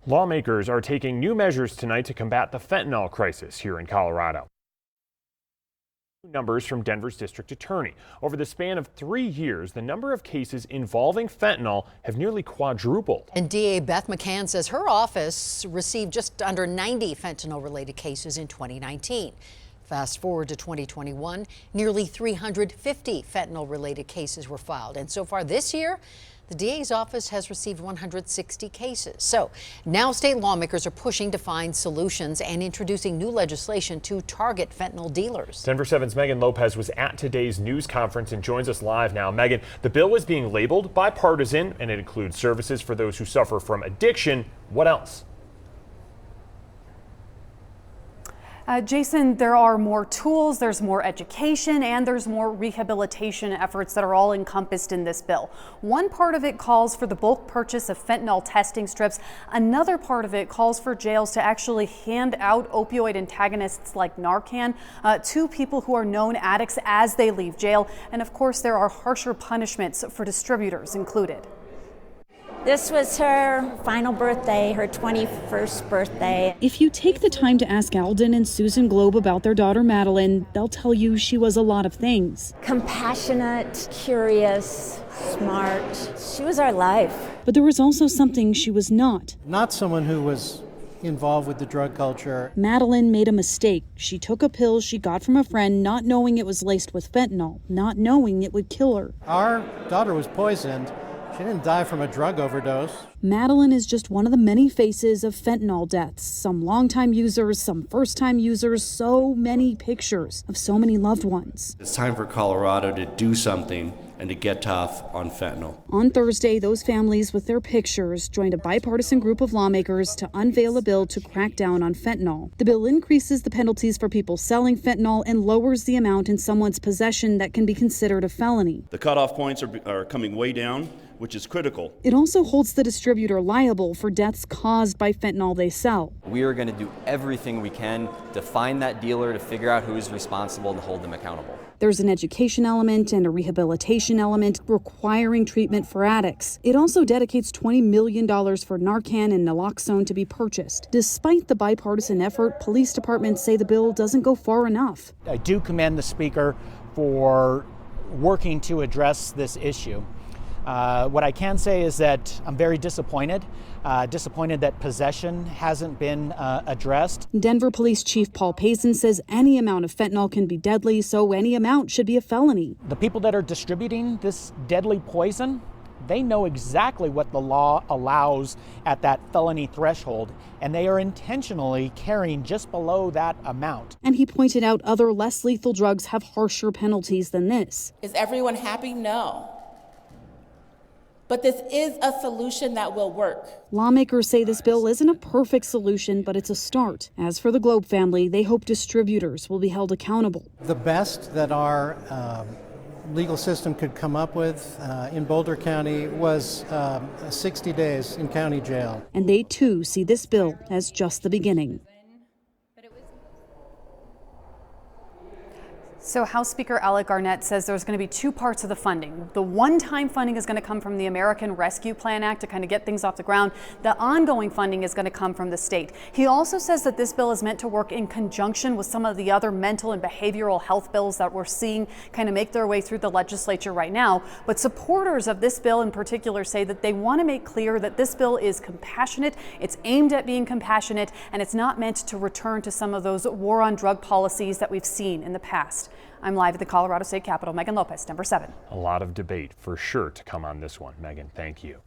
Lawmakers are taking new measures tonight to combat the fentanyl crisis here in Colorado. Numbers from Denver's district attorney. Over the span of 3 years, the number of cases involving fentanyl have nearly quadrupled. And DA Beth McCann says her office received just under 90 fentanyl-related cases in 2019. Fast forward to 2021, nearly 350 fentanyl-related cases were filed. And so far this year, the DA's office has received 160 cases. So now state lawmakers are pushing to find solutions and introducing new legislation to target fentanyl dealers. Denver 7's Megan Lopez was at today's news conference and joins us live now. Megan, the bill is being labeled bipartisan and it includes services for those who suffer from addiction. What else? Jason, there are more tools, there's more education, and there's more rehabilitation efforts that are all encompassed in this bill. One part of it calls for the bulk purchase of fentanyl testing strips. Another part of it calls for jails to actually hand out opioid antagonists like Narcan to people who are known addicts as they leave jail. And of course, there are harsher punishments for distributors included. This was her final birthday, her 21st birthday. If you take the time to ask Alden and Susan Globe about their daughter Madeline, they'll tell you she was a lot of things. Compassionate, curious, smart. She was our life. But there was also something she was not. Not someone who was involved with the drug culture. Madeline made a mistake. She took a pill she got from a friend, not knowing it was laced with fentanyl, not knowing it would kill her. Our daughter was poisoned. She didn't die from a drug overdose. Madeline is just one of the many faces of fentanyl deaths. Some longtime users, some first-time users, so many pictures of so many loved ones. It's time for Colorado to do something and to get tough on fentanyl. On Thursday, those families with their pictures joined a bipartisan group of lawmakers to unveil a bill to crack down on fentanyl. The bill increases the penalties for people selling fentanyl and lowers the amount in someone's possession that can be considered a felony. The cutoff points are coming way down, which is critical. It also holds the distributor liable for deaths caused by fentanyl they sell. We are going to do everything we can to find that dealer, to figure out who is responsible and hold them accountable. There's an education element and a rehabilitation element requiring treatment for addicts. It also dedicates $20 million for Narcan and naloxone to be purchased. Despite the bipartisan effort, police departments say the bill doesn't go far enough. I do commend the Speaker for working to address this issue. What I can say is that I'm very disappointed that possession hasn't been addressed. Denver Police Chief Paul Payson says any amount of fentanyl can be deadly, so any amount should be a felony. The people that are distributing this deadly poison, they know exactly what the law allows at that felony threshold, and they are intentionally carrying just below that amount. And he pointed out other less lethal drugs have harsher penalties than this. Is everyone happy? No. But this is a solution that will work. Lawmakers say this bill isn't a perfect solution, but it's a start. As for the Globe family, they hope distributors will be held accountable. The best that our legal system could come up with in Boulder County was 60 days in county jail. And they too see this bill as just the beginning. So House Speaker Alec Garnett says there's going to be two parts of the funding. The one-time funding is going to come from the American Rescue Plan Act to kind of get things off the ground. The ongoing funding is going to come from the state. He also says that this bill is meant to work in conjunction with some of the other mental and behavioral health bills that we're seeing kind of make their way through the legislature right now. But supporters of this bill in particular say that they want to make clear that this bill is compassionate, it's aimed at being compassionate, and it's not meant to return to some of those war on drug policies that we've seen in the past. I'm live at the Colorado State Capitol. Megan Lopez, Denver 7. A lot of debate for sure to come on this one. Megan, thank you.